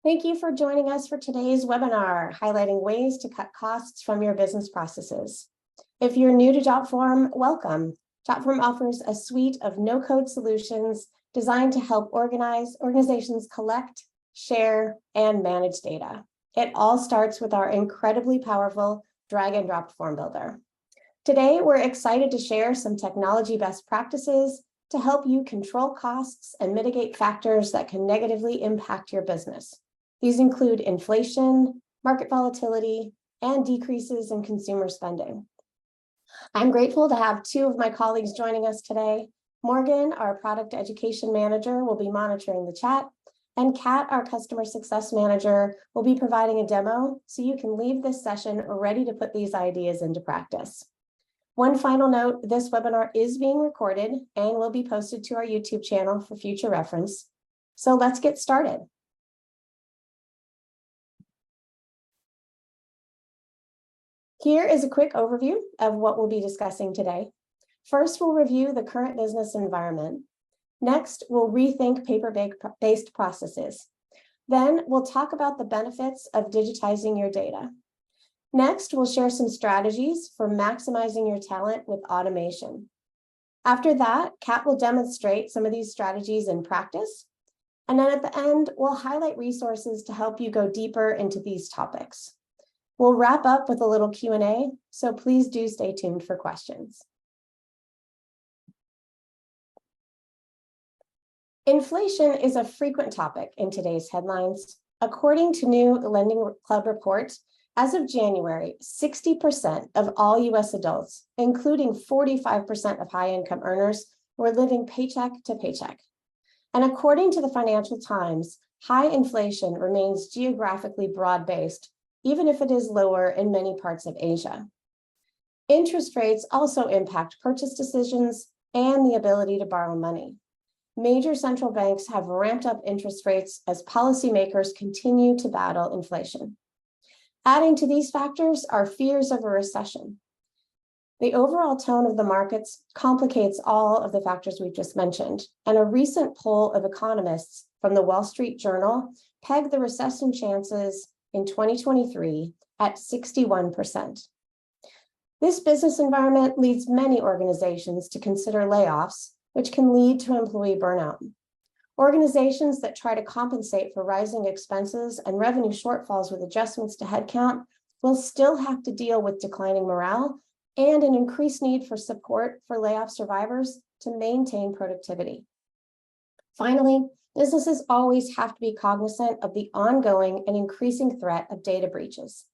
Thank you for joining us for today's webinar, highlighting ways to cut costs from your business processes. If you're new to Jotform, welcome. Jotform offers a suite of no-code solutions designed to help organizations collect, share, and manage data. It all starts with our incredibly powerful drag and drop form builder. Today, we're excited to share some technology best practices to help you control costs and mitigate factors that can negatively impact your business. These include inflation, market volatility, and decreases in consumer spending. I'm grateful to have two of my colleagues joining us today. Morgan, our product education manager, will be monitoring the chat, and Kat, our customer success manager, will be providing a demo so you can leave this session ready to put these ideas into practice. One final note, this webinar is being recorded and will be posted to our YouTube channel for future reference. So let's get started. Here is a quick overview of what we'll be discussing today. First, we'll review the current business environment. Next, we'll rethink paper-based processes. Then we'll talk about the benefits of digitizing your data. Next, we'll share some strategies for maximizing your talent with automation. After that, Kat will demonstrate some of these strategies in practice. And then at the end, we'll highlight resources to help you go deeper into these topics. We'll wrap up with a little Q&A, so please do stay tuned for questions. Inflation is a frequent topic in today's headlines. According to new Lending Club report, as of January, 60% of all US adults, including 45% of high-income earners, were living paycheck to paycheck. And according to the Financial Times, high inflation remains geographically broad-based, even if it is lower in many parts of Asia. Interest rates also impact purchase decisions and the ability to borrow money. Major central banks have ramped up interest rates as policymakers continue to battle inflation. Adding to these factors are fears of a recession. The overall tone of the markets complicates all of the factors we've just mentioned, and a recent poll of economists from the Wall Street Journal pegged the recession chances in 2023 at 61%. This business environment leads many organizations to consider layoffs, which can lead to employee burnout. Organizations that try to compensate for rising expenses and revenue shortfalls with adjustments to headcount will still have to deal with declining morale and an increased need for support for layoff survivors to maintain productivity. Finally, businesses always have to be cognizant of the ongoing and increasing threat of data breaches.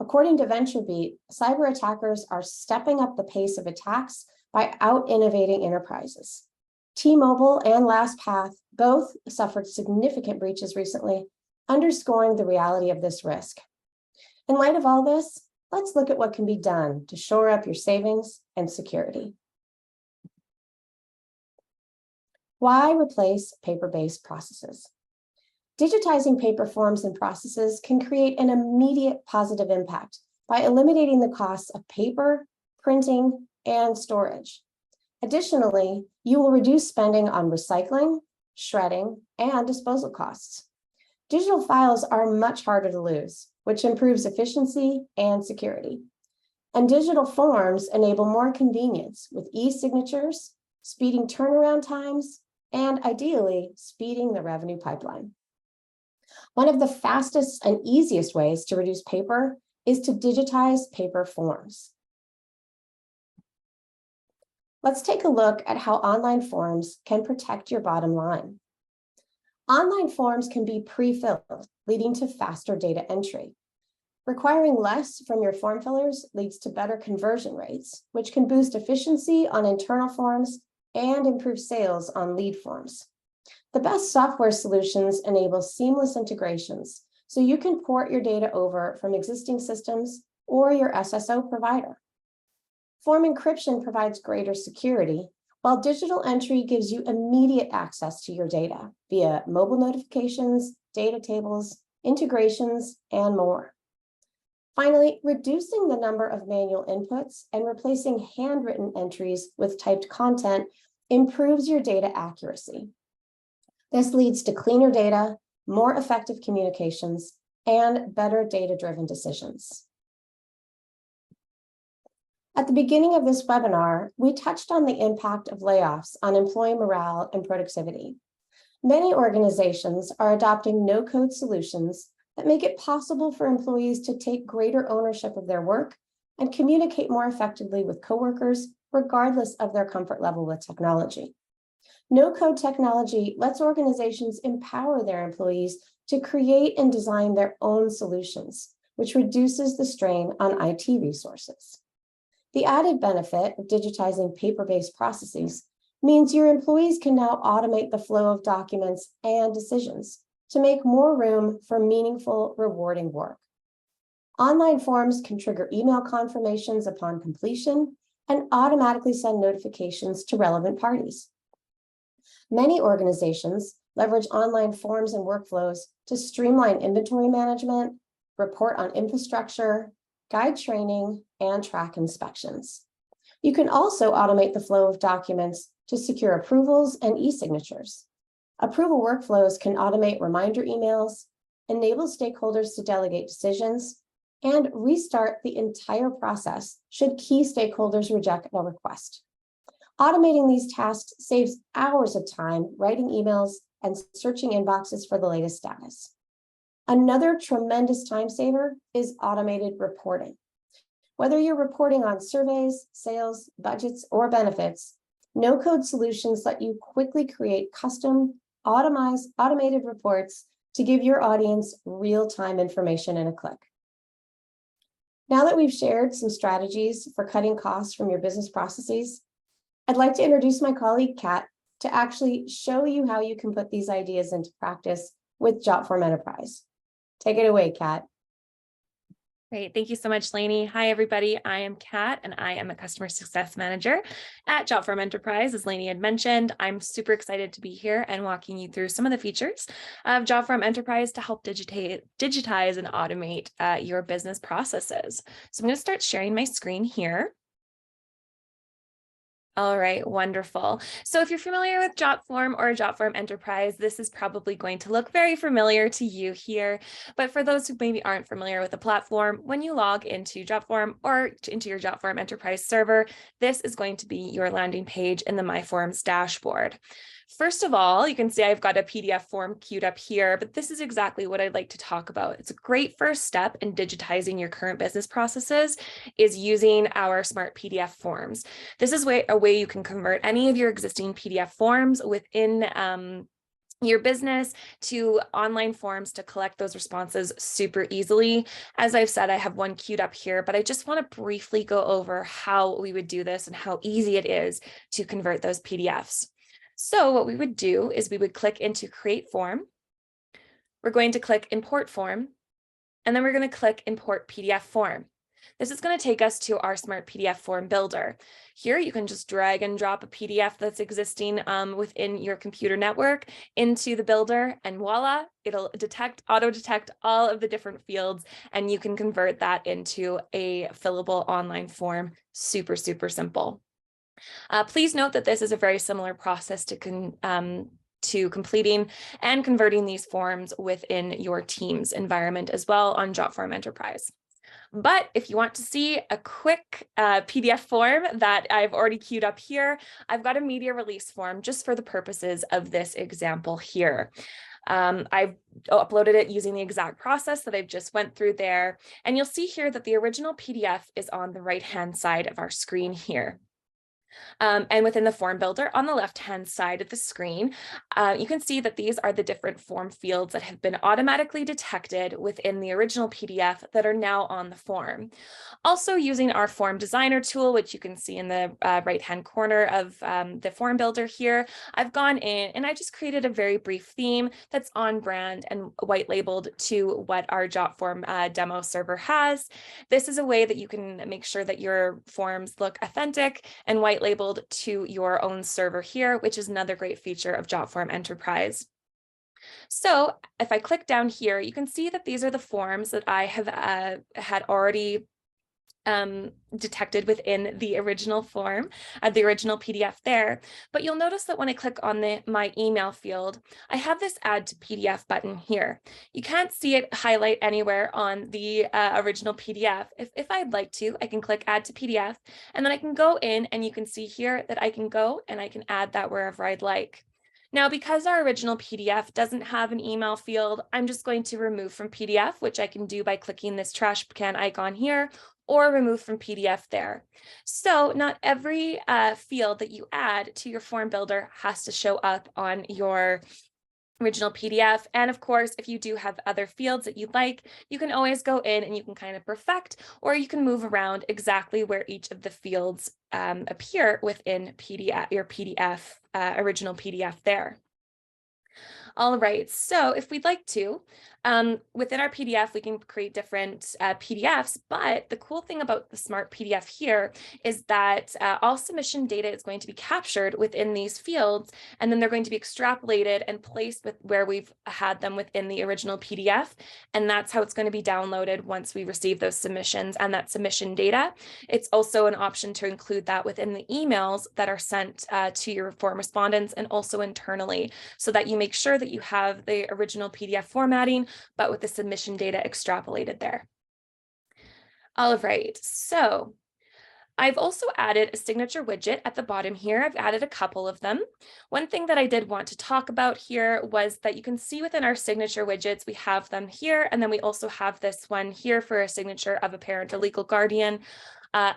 According to VentureBeat, cyber attackers are stepping up the pace of attacks by out-innovating enterprises. T-Mobile and LastPath both suffered significant breaches recently, underscoring the reality of this risk. In light of all this, let's look at what can be done to shore up your savings and security. Why replace paper-based processes? Digitizing paper forms and processes can create an immediate positive impact by eliminating the costs of paper, printing, and storage. Additionally, you will reduce spending on recycling, shredding, and disposal costs. Digital files are much harder to lose, which improves efficiency and security. And digital forms enable more convenience with e-signatures, speeding turnaround times, and ideally, speeding the revenue pipeline. One of the fastest and easiest ways to reduce paper is to digitize paper forms. Let's take a look at how online forms can protect your bottom line. Online forms can be pre-filled, leading to faster data entry. Requiring less from your form fillers leads to better conversion rates, which can boost efficiency on internal forms and improve sales on lead forms. The best software solutions enable seamless integrations, so you can port your data over from existing systems or your SSO provider. Form encryption provides greater security, while digital entry gives you immediate access to your data via mobile notifications, data tables, integrations, and more. Finally, reducing the number of manual inputs and replacing handwritten entries with typed content improves your data accuracy. This leads to cleaner data, more effective communications, and better data-driven decisions. At the beginning of this webinar, we touched on the impact of layoffs on employee morale and productivity. Many organizations are adopting no-code solutions that make it possible for employees to take greater ownership of their work and communicate more effectively with coworkers, regardless of their comfort level with technology. No-code technology lets organizations empower their employees to create and design their own solutions, which reduces the strain on IT resources. The added benefit of digitizing paper-based processes means your employees can now automate the flow of documents and decisions to make more room for meaningful, rewarding work. Online forms can trigger email confirmations upon completion and automatically send notifications to relevant parties. Many organizations leverage online forms and workflows to streamline inventory management, report on infrastructure, guide training, and track inspections. You can also automate the flow of documents to secure approvals and e-signatures. Approval workflows can automate reminder emails, enable stakeholders to delegate decisions, and restart the entire process should key stakeholders reject a request. Automating these tasks saves hours of time writing emails and searching inboxes for the latest status. Another tremendous time saver is automated reporting. Whether you're reporting on surveys, sales, budgets, or benefits, no-code solutions let you quickly create custom, automated reports to give your audience real-time information in a click. Now that we've shared some strategies for cutting costs from your business processes, I'd like to introduce my colleague, Kat, to actually show you how you can put these ideas into practice with Jotform Enterprise. Take it away, Kat. Great. Thank you so much, Lainey. Hi, everybody. I am Kat, and I am a customer success manager at Jotform Enterprise. As Lainey had mentioned, I'm super excited to be here and walking you through some of the features of Jotform Enterprise to help digitize and automate your business processes. So I'm going to start sharing my screen here. All right, wonderful. So if you're familiar with Jotform or Jotform Enterprise, this is probably going to look very familiar to you here. But for those who maybe aren't familiar with the platform, when you log into Jotform or into your Jotform Enterprise server, this is going to be your landing page in the My Forms dashboard. First of all, you can see I've got a PDF form queued up here, but this is exactly what I'd like to talk about. It's a great first step in digitizing your current business processes is using our smart PDF forms. This is a way you can convert any of your existing PDF forms within your business to online forms to collect those responses super easily. As I've said, I have one queued up here, but I just want to briefly go over how we would do this and how easy it is to convert those PDFs. So what we would do is we would click into Create Form. We're going to click Import Form, and then we're going to click Import PDF Form. This is going to take us to our Smart PDF Form Builder. Here you can just drag and drop a PDF that's existing within your computer network into the builder, and voila, it'll auto-detect all of the different fields, and you can convert that into a fillable online form. Super, super simple. Please note that this is a very similar process to completing and converting these forms within your team's environment as well on Jotform Enterprise. But if you want to see a quick PDF form that I've already queued up here, I've got a media release form just for the purposes of this example here. I've uploaded it using the exact process that I've just went through there. And you'll see here that the original PDF is on the right-hand side of our screen here. And within the form builder on the left-hand side of the screen, you can see that these are the different form fields that have been automatically detected within the original PDF that are now on the form. Also using our form designer tool, which you can see in the right-hand corner of the form builder here, I've gone in and I just created a very brief theme that's on brand and white labeled to what our Jotform demo server has. This is a way that you can make sure that your forms look authentic and white labeled to your own server here, which is another great feature of Jotform Enterprise. So if I click down here, you can see that these are the forms that I have had already detected within the original form, the original PDF there. But you'll notice that when I click on the My Email field, I have this Add to PDF button here. You can't see it highlight anywhere on the original PDF. If I'd like to, I can click Add to PDF, and then I can go in and you can see here that I can go and I can add that wherever I'd like. Now, because our original PDF doesn't have an email field, I'm just going to remove from PDF, which I can do by clicking this trash can icon here, or remove from PDF there. So not every field that you add to your form builder has to show up on your original PDF. And of course, if you do have other fields that you'd like, you can always go in and you can kind of perfect, or you can move around exactly where each of the fields appear within PDF, your PDF, original PDF there. All right, so if we'd like to, within our PDF, we can create different PDFs, but the cool thing about the Smart PDF here is that all submission data is going to be captured within these fields, and then they're going to be extrapolated and placed with where we've had them within the original PDF, and that's how it's going to be downloaded once we receive those submissions and that submission data. It's also an option to include that within the emails that are sent to your form respondents and also internally, so that you make sure that you have the original PDF formatting, but with the submission data extrapolated there. All right, so I've also added a signature widget at the bottom here. I've added a couple of them. One thing that I did want to talk about here was that you can see within our signature widgets, we have them here, and then we also have this one here for a signature of a parent or legal guardian.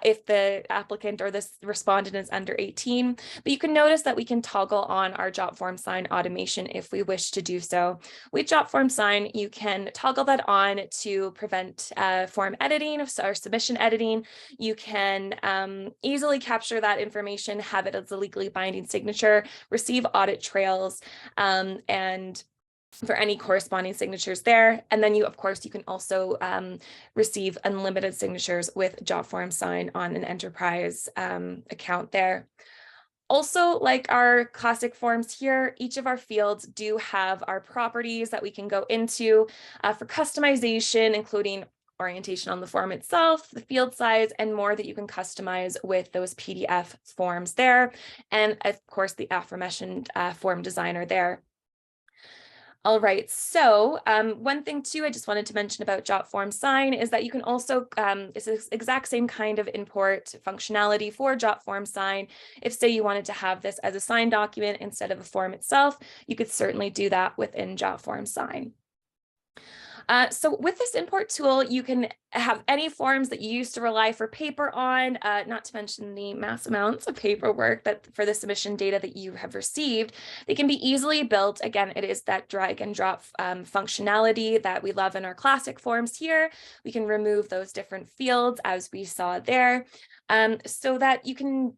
If the applicant or this respondent is under 18, but you can notice that we can toggle on our Jotform sign automation if we wish to do so. With Jotform sign, you can toggle that on to prevent form editing or submission editing. You can easily capture that information, have it as a legally binding signature, receive audit trails, and for any corresponding signatures there. And then of course, you can also receive unlimited signatures with Jotform sign on an enterprise account there. Also, like our classic forms here, each of our fields do have our properties that we can go into for customization, including orientation on the form itself, the field size, and more that you can customize with those PDF forms there. And of course, the aforementioned form designer there. All right, so one thing too, I just wanted to mention about Jotform sign is that you can also, it's the exact same kind of import functionality for Jotform sign. If say you wanted to have this as a signed document instead of a form itself, you could certainly do that within Jotform sign. So with this import tool, you can have any forms that you used to rely for paper on, not to mention the mass amounts of paperwork that for the submission data that you have received. They can be easily built. Again, it is that drag and drop functionality that we love in our classic forms here. We can remove those different fields as we saw there, so that you can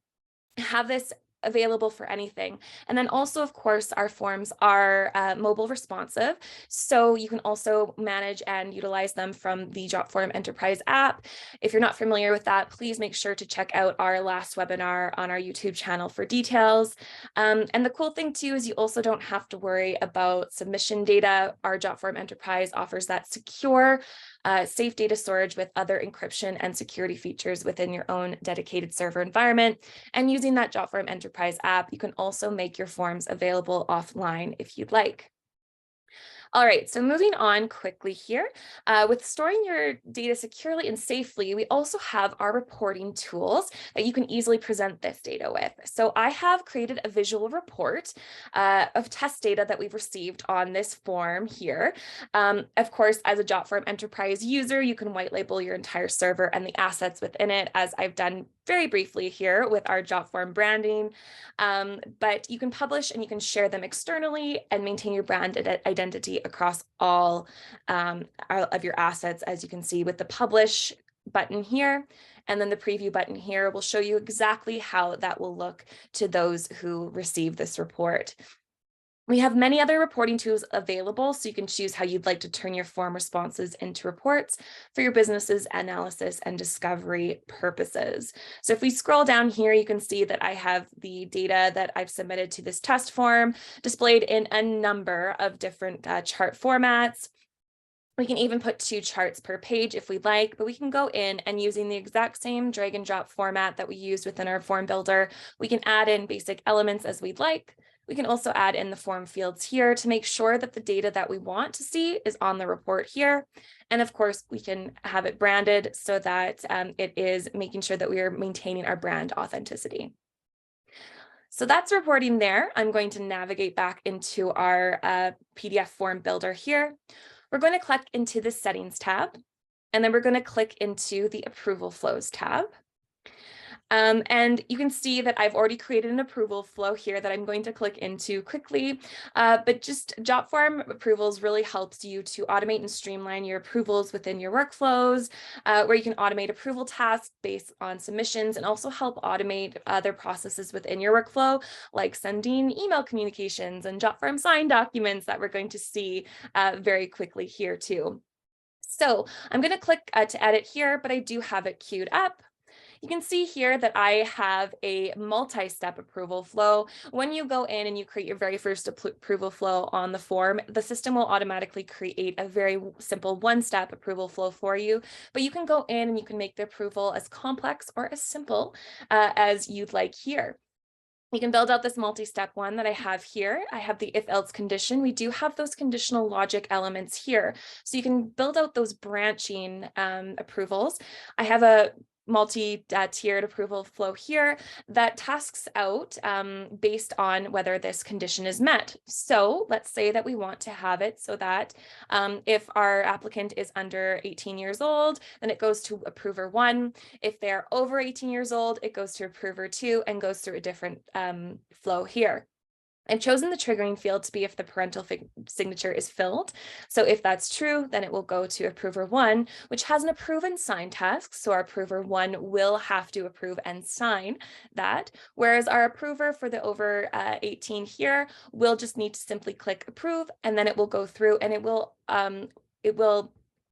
have this available for anything. And then also, of course, our forms are mobile responsive. So you can also manage and utilize them from the Jotform Enterprise app. If you're not familiar with that, please make sure to check out our last webinar on our YouTube channel for details. And the cool thing too is you also don't have to worry about submission data. Our Jotform Enterprise offers that secure, safe data storage with other encryption and security features within your own dedicated server environment. And using that Jotform Enterprise app, you can also make your forms available offline if you'd like. All right, so moving on quickly here, with storing your data securely and safely, we also have our reporting tools that you can easily present this data with. So I have created a visual report of test data that we've received on this form here. Of course, as a Jotform Enterprise user, you can white label your entire server and the assets within it, as I've done very briefly here with our Jotform branding, but you can publish and you can share them externally and maintain your brand identity across all of your assets, as you can see with the publish button here. And then the preview button here will show you exactly how that will look to those who receive this report. We have many other reporting tools available, so you can choose how you'd like to turn your form responses into reports for your business's analysis and discovery purposes. So if we scroll down here, you can see that I have the data that I've submitted to this test form displayed in a number of different chart formats. We can even put 2 charts per page if we'd like, but we can go in and using the exact same drag and drop format that we used within our form builder, we can add in basic elements as we'd like. We can also add in the form fields here to make sure that the data that we want to see is on the report here. And of course, we can have it branded so that it is making sure that we are maintaining our brand authenticity. So that's reporting there. I'm going to navigate back into our PDF form builder here. We're going to click into the settings tab, and then we're going to click into the approval flows tab. And you can see that I've already created an approval flow here that I'm going to click into quickly, but just Jotform approvals really helps you to automate and streamline your approvals within your workflows, where you can automate approval tasks based on submissions and also help automate other processes within your workflow, like sending email communications and Jotform sign documents that we're going to see very quickly here too. So I'm going to click to edit here, but I do have it queued up. You can see here that I have a multi-step approval flow. When you go in and you create your very first approval flow on the form, the system will automatically create a very simple one-step approval flow for you, but you can go in and you can make the approval as complex or as simple as you'd like here. You can build out this multi-step one that I have here. I have the if-else condition. We do have those conditional logic elements here. So you can build out those branching approvals. I have a multi-tiered approval flow here that tasks out based on whether this condition is met. So let's say that we want to have it so that if our applicant is under 18 years old, then it goes to approver 1. If they're over 18 years old, it goes to approver 2 and goes through a different flow here. I've chosen the triggering field to be if the parental signature is filled. So if that's true, then it will go to approver 1, which has an approve and sign task. So our approver 1 will have to approve and sign that. Whereas our approver for the over 18 here will just need to simply click approve, and then it will go through and it will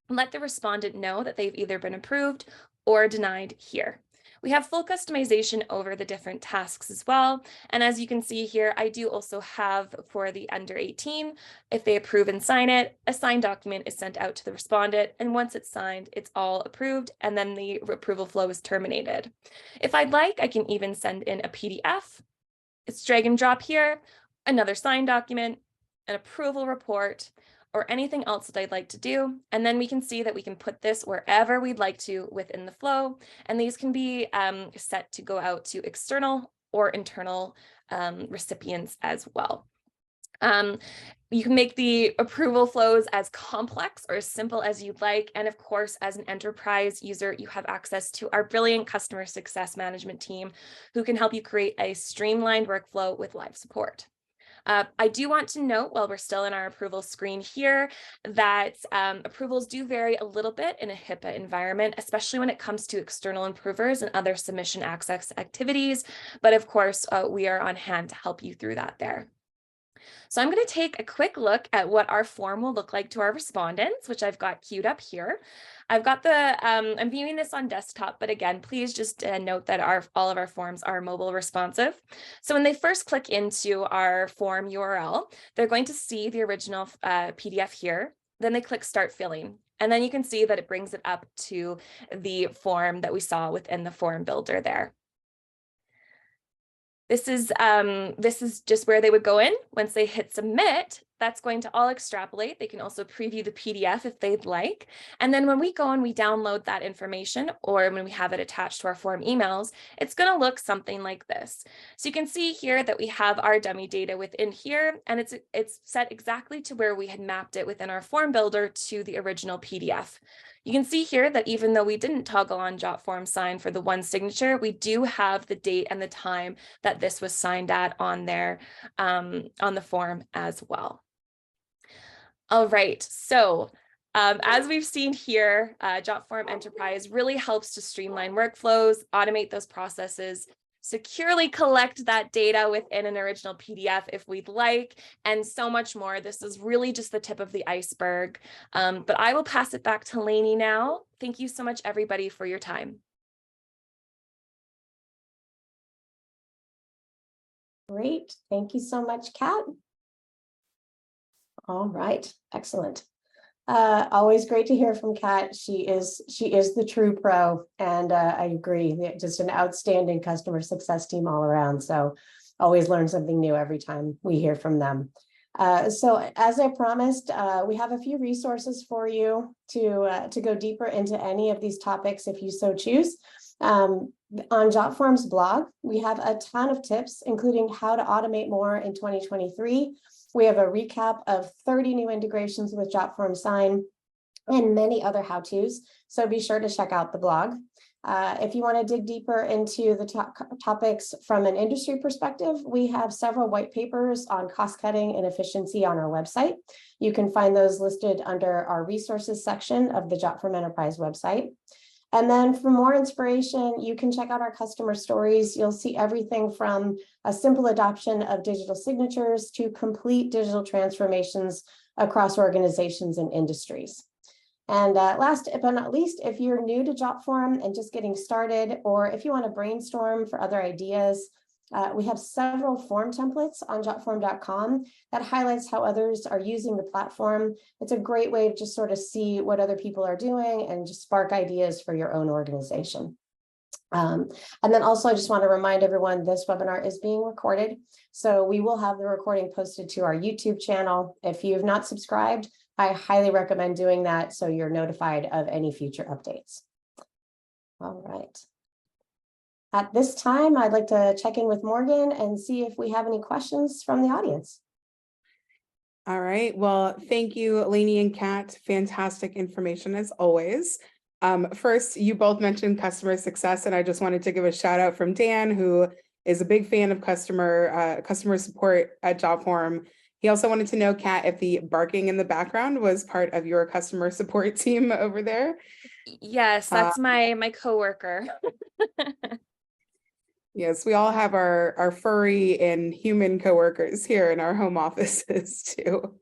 let the respondent know that they've either been approved or denied here. We have full customization over the different tasks as well. And as you can see here, I do also have for the under 18, if they approve and sign it, a signed document is sent out to the respondent. And once it's signed, it's all approved. And then the approval flow is terminated. If I'd like, I can even send in a PDF. It's drag and drop here, another signed document, an approval report, or anything else that I'd like to do. And then we can see that we can put this wherever we'd like to within the flow. And these can be set to go out to external or internal recipients as well. You can make the approval flows as complex or as simple as you'd like. And of course, as an enterprise user, you have access to our brilliant customer success management team who can help you create a streamlined workflow with live support. I do want to note while we're still in our approval screen here that approvals do vary a little bit in a HIPAA environment, especially when it comes to external improvers and other submission access activities. But of course, we are on hand to help you through that there. So I'm going to take a quick look at what our form will look like to our respondents, which I've got queued up here. I've got I'm viewing this on desktop, but again, please just note that all of our forms are mobile responsive. So when they first click into our form URL, they're going to see the original PDF here. Then they click start filling. And then you can see that it brings it up to the form that we saw within the form builder there. This is just where they would go in. Once they hit submit, that's going to all extrapolate. They can also preview the PDF if they'd like. And then when we go and we download that information, or when we have it attached to our form emails, it's going to look something like this. So you can see here that we have our dummy data within here, and it's set exactly to where we had mapped it within our form builder to the original PDF. You can see here that even though we didn't toggle on Jotform sign for the one signature, we do have the date and the time that this was signed at on there on the form as well. All right, so as we've seen here, Jotform Enterprise really helps to streamline workflows, automate those processes, securely collect that data within an original PDF if we'd like, and so much more. This is really just the tip of the iceberg. But I will pass it back to Lainey now. Thank you so much, everybody, for your time. Great. Thank you so much, Kat. All right. Excellent. Always great to hear from Kat. She is the true pro, and I agree. Just an outstanding customer success team all around. So always learn something new every time we hear from them. So as I promised, we have a few resources for you to go deeper into any of these topics if you so choose. On Jotform's blog, we have a ton of tips, including how to automate more in 2023. We have a recap of 30 new integrations with Jotform Sign and many other how-tos. So be sure to check out the blog. If you want to dig deeper into the topics from an industry perspective, we have several white papers on cost cutting and efficiency on our website. You can find those listed under our resources section of the Jotform Enterprise website. And then for more inspiration, you can check out our customer stories. You'll see everything from a simple adoption of digital signatures to complete digital transformations across organizations and industries. And last but not least, if you're new to Jotform and just getting started, or if you want to brainstorm for other ideas, we have several form templates on jotform.com that highlights how others are using the platform. It's a great way to just sort of see what other people are doing and just spark ideas for your own organization. And then also, I just want to remind everyone this webinar is being recorded. So we will have the recording posted to our YouTube channel. If you have not subscribed, I highly recommend doing that so you're notified of any future updates. All right. At this time, I'd like to check in with Morgan and see if we have any questions from the audience. All right. Well, thank you, Lainey and Kat. Fantastic information as always. First, you both mentioned customer success, and I just wanted to give a shout out from Dan, who is a big fan of customer support at Jotform. He also wanted to know, Kat, if the barking in the background was part of your customer support team over there. Yes, that's my coworker. Yes, we all have our furry and human coworkers here in our home offices too.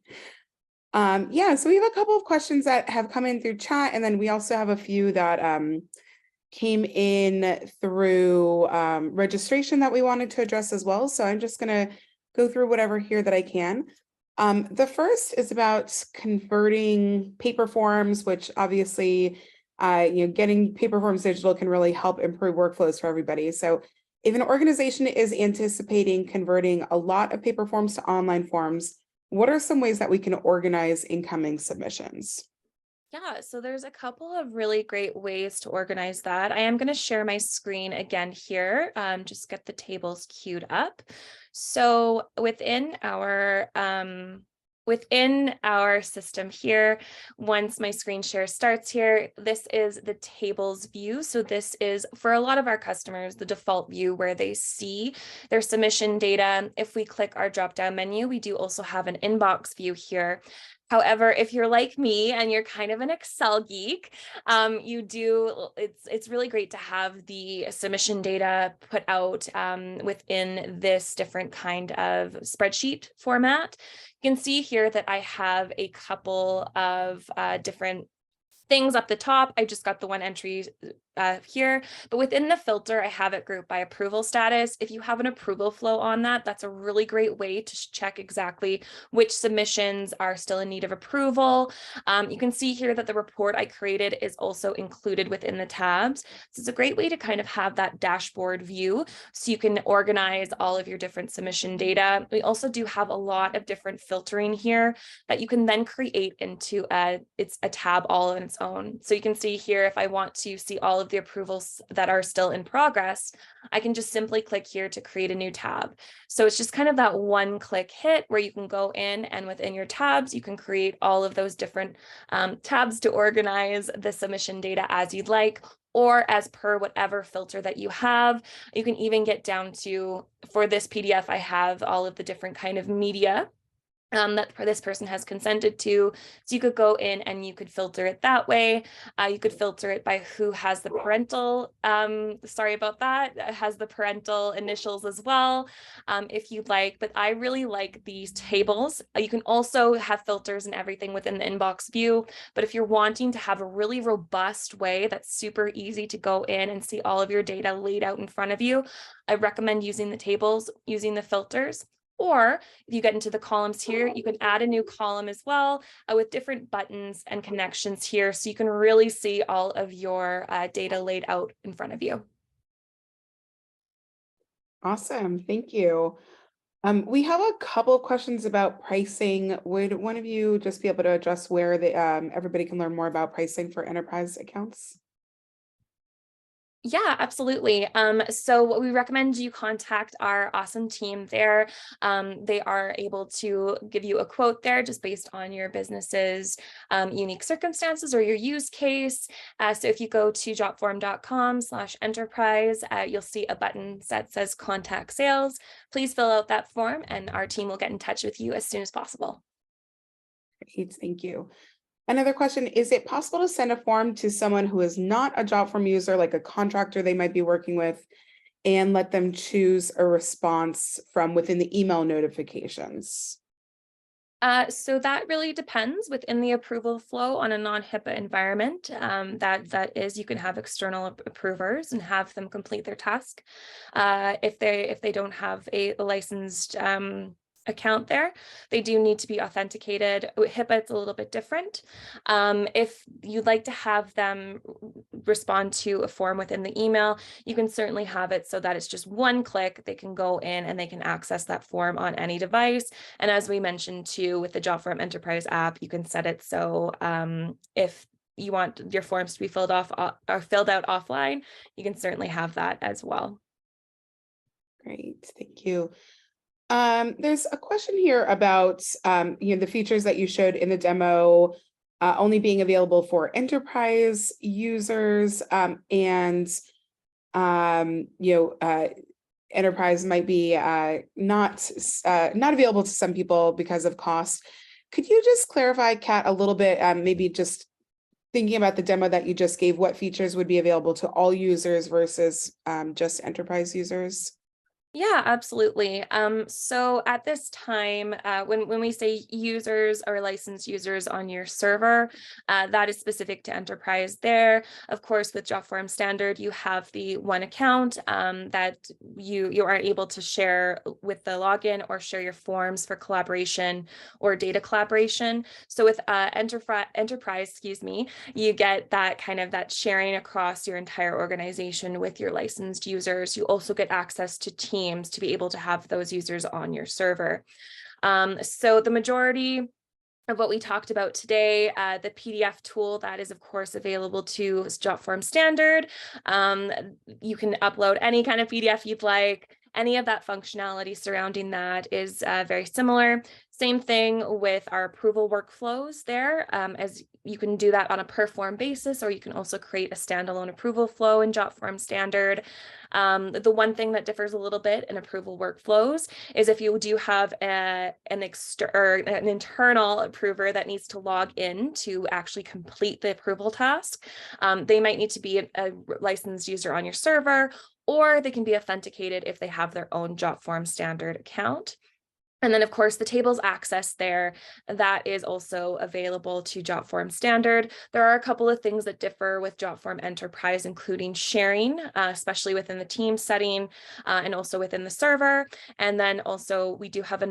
Yeah, so we have a couple of questions that have come in through chat, and then we also have a few that came in through registration that we wanted to address as well. So I'm just going to go through whatever here that I can. The first is about converting paper forms, which obviously, getting paper forms digital can really help improve workflows for everybody. So if an organization is anticipating converting a lot of paper forms to online forms, what are some ways that we can organize incoming submissions? Yeah, so there's a couple of really great ways to organize that. I am going to share my screen again here, just get the tables queued up. So within our system here, once my screen share starts here, this is the tables view. So this is, for a lot of our customers, the default view where they see their submission data. If we click our drop-down menu, we do also have an inbox view here. However, if you're like me and you're kind of an Excel geek, it's really great to have the submission data put out within this different kind of spreadsheet format. You can see here that I have a couple of different things up the top. I just got the one entry here, but within the filter, I have it grouped by approval status. If you have an approval flow on that, that's a really great way to check exactly which submissions are still in need of approval. You can see here that the report I created is also included within the tabs. So it's a great way to kind of have that dashboard view so you can organize all of your different submission data. We also do have a lot of different filtering here that you can then create into it's a tab all on its own. So you can see here, if I want to see all of the approvals that are still in progress, I can just simply click here to create a new tab. So it's just kind of that one click hit where you can go in, and within your tabs, you can create all of those different tabs to organize the submission data as you'd like, or as per whatever filter that you have. You can even get down to, for this PDF, I have all of the different kind of media that this person has consented to. So you could go in and you could filter it that way. You could filter it by who has the parental, sorry about that, has the parental initials as well, if you'd like. But I really like these tables. You can also have filters and everything within the inbox view. But if you're wanting to have a really robust way that's super easy to go in and see all of your data laid out in front of you, I recommend using the tables, using the filters. Or if you get into the columns here, you can add a new column as well with different buttons and connections here. So you can really see all of your data laid out in front of you. Awesome, thank you. We have a couple of questions about pricing. Would one of you just be able to address where everybody can learn more about pricing for enterprise accounts? Yeah, absolutely. So we recommend you contact our awesome team there. They are able to give you a quote there just based on your business's unique circumstances or your use case. So if you go to jotform.com/enterprise, you'll see a button that says contact sales. Please fill out that form and our team will get in touch with you as soon as possible. Great, thank you. Another question, is it possible to send a form to someone who is not a Jotform user, like a contractor they might be working with, and let them choose a response from within the email notifications? So that really depends within the approval flow on a non-HIPAA environment. That is, you can have external approvers and have them complete their task. If they don't have a licensed account there, they do need to be authenticated. With HIPAA, it's a little bit different. If you'd like to have them respond to a form within the email, you can certainly have it so that it's just one click. They can go in and they can access that form on any device. And as we mentioned too, with the Jotform Enterprise app, you can set it so if you want your forms to be filled out offline, you can certainly have that as well. Great, thank you. There's a question here about the features that you showed in the demo only being available for enterprise users, and enterprise might be not available to some people because of cost. Could you just clarify, Kat, a little bit, maybe just thinking about the demo that you just gave, what features would be available to all users versus just enterprise users? Yeah, absolutely. So at this time, when we say users or licensed users on your server, that is specific to enterprise there. Of course, with Jotform Standard, you have the one account that you are able to share with the login or share your forms for collaboration or data collaboration. So with enterprise, excuse me, you get that kind of that sharing across your entire organization with your licensed users. You also get access to teams to be able to have those users on your server. So the majority of what we talked about today, the PDF tool that is of course available to Jotform Standard. You can upload any kind of PDF you'd like. Any of that functionality surrounding that is very similar. Same thing with our approval workflows there, as you can do that on a per form basis, or you can also create a standalone approval flow in Jotform Standard. The one thing that differs a little bit in approval workflows is if you do have an internal approver that needs to log in to actually complete the approval task, they might need to be a licensed user on your server, or they can be authenticated if they have their own Jotform Standard account. And then, of course, the tables access there, that is also available to Jotform Standard. There are a couple of things that differ with Jotform Enterprise, including sharing, especially within the team setting and also within the server. And then also we do have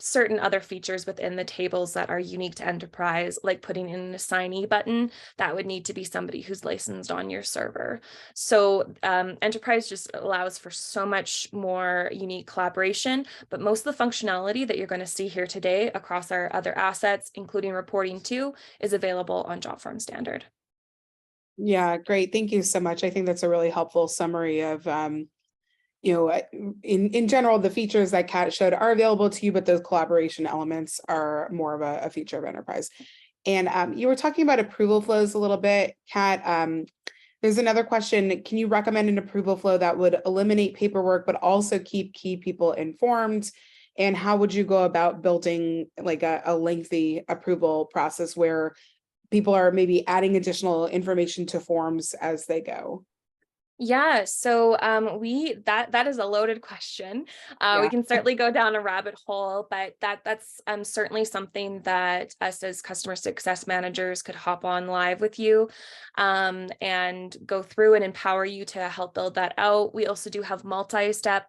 certain other features within the tables that are unique to Enterprise, like putting in an assignee button that would need to be somebody who's licensed on your server. So Enterprise just allows for so much more unique collaboration, but most of the functionality that you're going to see here today across our other assets, including reporting too, is available on Jotform Standard. Yeah, great. Thank you so much. I think that's a really helpful summary of, in general, the features that Kat showed are available to you, but those collaboration elements are more of a feature of enterprise. And you were talking about approval flows a little bit, Kat. There's another question. Can you recommend an approval flow that would eliminate paperwork, but also keep key people informed? And how would you go about building like a lengthy approval process where people are maybe adding additional information to forms as they go? Yeah, so that is a loaded question. We Yeah. can certainly go down a rabbit hole, but that's certainly something that us as customer success managers could hop on live with you and go through and empower you to help build that out. We also do have multi-step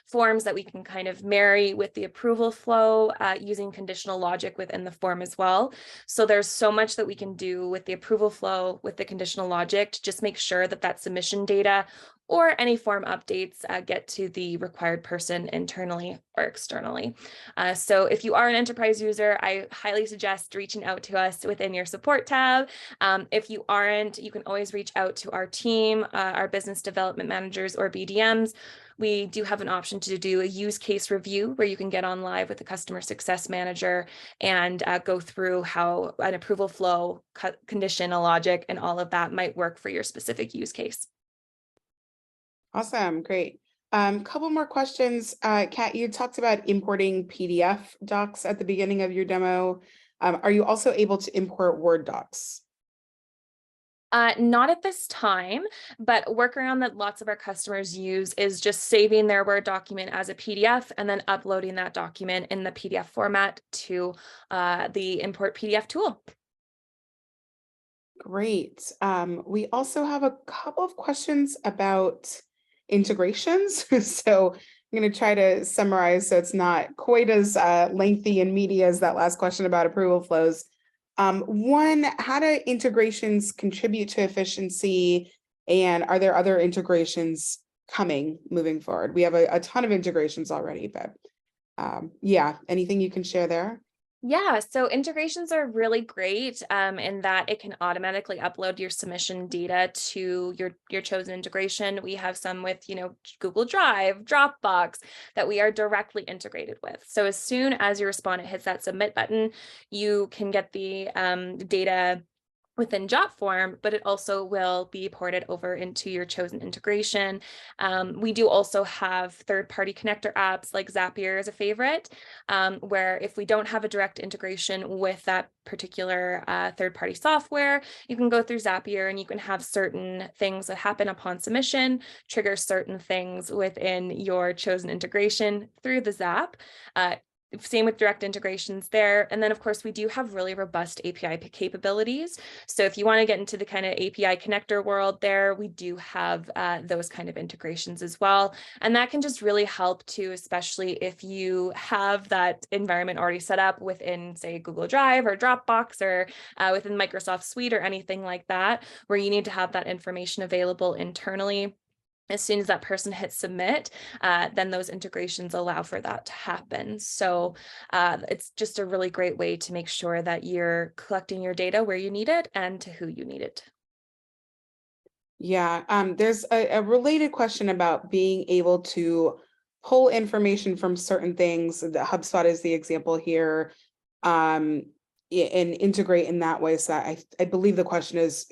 forms that we can kind of marry with the approval flow using conditional logic within the form as well. So there's so much that we can do with the approval flow, with the conditional logic to just make sure that that submission data or any form updates get to the required person internally or externally. So if you are an enterprise user, I highly suggest reaching out to us within your support tab. If you aren't, you can always reach out to our team, our business development managers or BDMs. We do have an option to do a use case review where you can get on live with a customer success manager and go through how an approval flow, conditional logic, and all of that might work for your specific use case. Awesome. Great. Couple more questions. Kat, you talked about importing PDF docs at the beginning of your demo. Are you also able to import Word docs? Not at this time, but a workaround that lots of our customers use is just saving their Word document as a PDF and then uploading that document in the PDF format to the import PDF tool. Great. We also have a couple of questions about integrations. So I'm going to try to summarize so it's not quite as lengthy and meaty as that last question about approval flows. One, how do integrations contribute to efficiency? And are there other integrations coming moving forward? We have a ton of integrations already, but yeah, anything you can share there? Yeah, so integrations are really great in that it can automatically upload your submission data to your chosen integration. We have some with, Google Drive, Dropbox that we are directly integrated with. So as soon as your respondent hits that submit button, you can get the data within Jotform, but it also will be ported over into your chosen integration. We do also have third-party connector apps like Zapier is a favorite, where if we don't have a direct integration with that particular third-party software, you can go through Zapier and you can have certain things that happen upon submission, trigger certain things within your chosen integration through the Zap. Same with direct integrations there. And then, of course, we do have really robust API capabilities. So if you want to get into the kind of API connector world there, we do have those kind of integrations as well. And that can just really help too, especially if you have that environment already set up within, say, Google Drive or Dropbox or within Microsoft Suite or anything like that, where you need to have that information available internally. As soon as that person hits submit, then those integrations allow for that to happen. So it's just a really great way to make sure that you're collecting your data where you need it and to who you need it. Yeah, there's a related question about being able to pull information from certain things. The HubSpot is the example here, and integrate in that way. So I believe the question is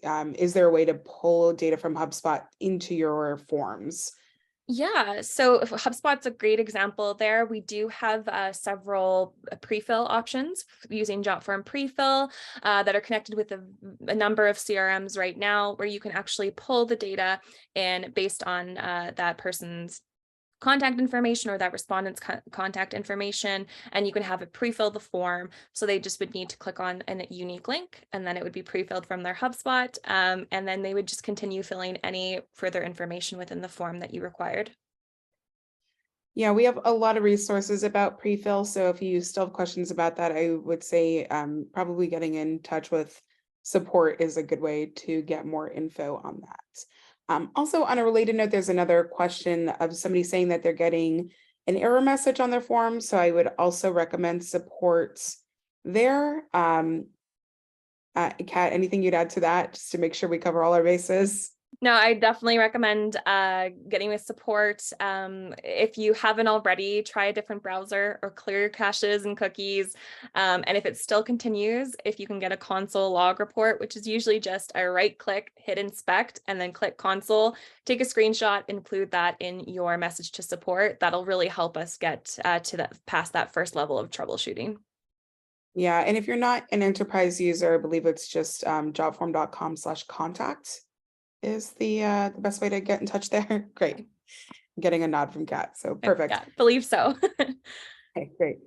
there a way to pull data from HubSpot into your forms? Yeah, so HubSpot's a great example there. We do have several pre-fill options using Jotform pre-fill that are connected with a number of CRMs right now, where you can actually pull the data and based on that person's contact information or that respondent's contact information, and you can have it pre-fill the form. So they just would need to click on a unique link and then it would be pre-filled from their HubSpot. And then they would just continue filling any further information within the form that you required. Yeah, we have a lot of resources about pre-fill. So if you still have questions about that, I would say probably getting in touch with support is a good way to get more info on that. Also, on a related note, there's another question of somebody saying that they're getting an error message on their form. So I would also recommend support there. Kat, anything you'd add to that just to make sure we cover all our bases? No, I definitely recommend getting with support. If you haven't already, try a different browser or clear your caches and cookies. And if it still continues, if you can get a console log report, which is usually just a right click, hit inspect, and then click console, take a screenshot, include that in your message to support. That'll really help us get to that past that first level of troubleshooting. Yeah, and if you're not an enterprise user, I believe it's just jotform.com/contact. is the best way to get in touch there. Great. I'm getting a nod from Kat, so perfect. Yeah, believe so. Okay, great.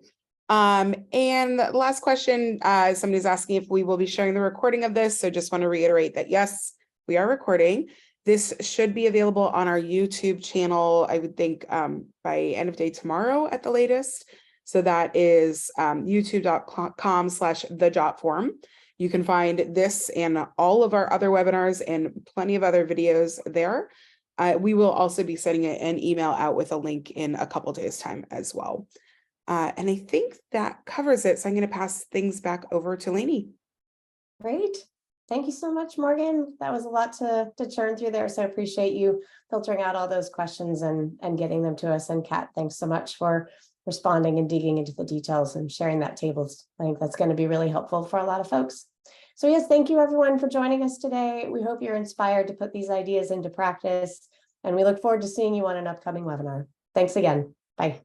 And the last question, somebody's asking if we will be sharing the recording of this. So just want to reiterate that, yes, we are recording. This should be available on our YouTube channel, I would think, by end of day tomorrow at the latest. So that is youtube.com/thejotform. You can find this and all of our other webinars and plenty of other videos there. We will also be sending an email out with a link in a couple days' time as well. And I think that covers it. So I'm going to pass things back over to Lainey. Great. Thank you so much, Morgan. That was a lot to churn through there. So I appreciate you filtering out all those questions and getting them to us. And Kat, thanks so much for responding and digging into the details and sharing that tables. I think that's going to be really helpful for a lot of folks. So yes, thank you everyone for joining us today. We hope you're inspired to put these ideas into practice, and we look forward to seeing you on an upcoming webinar. Thanks again. Bye.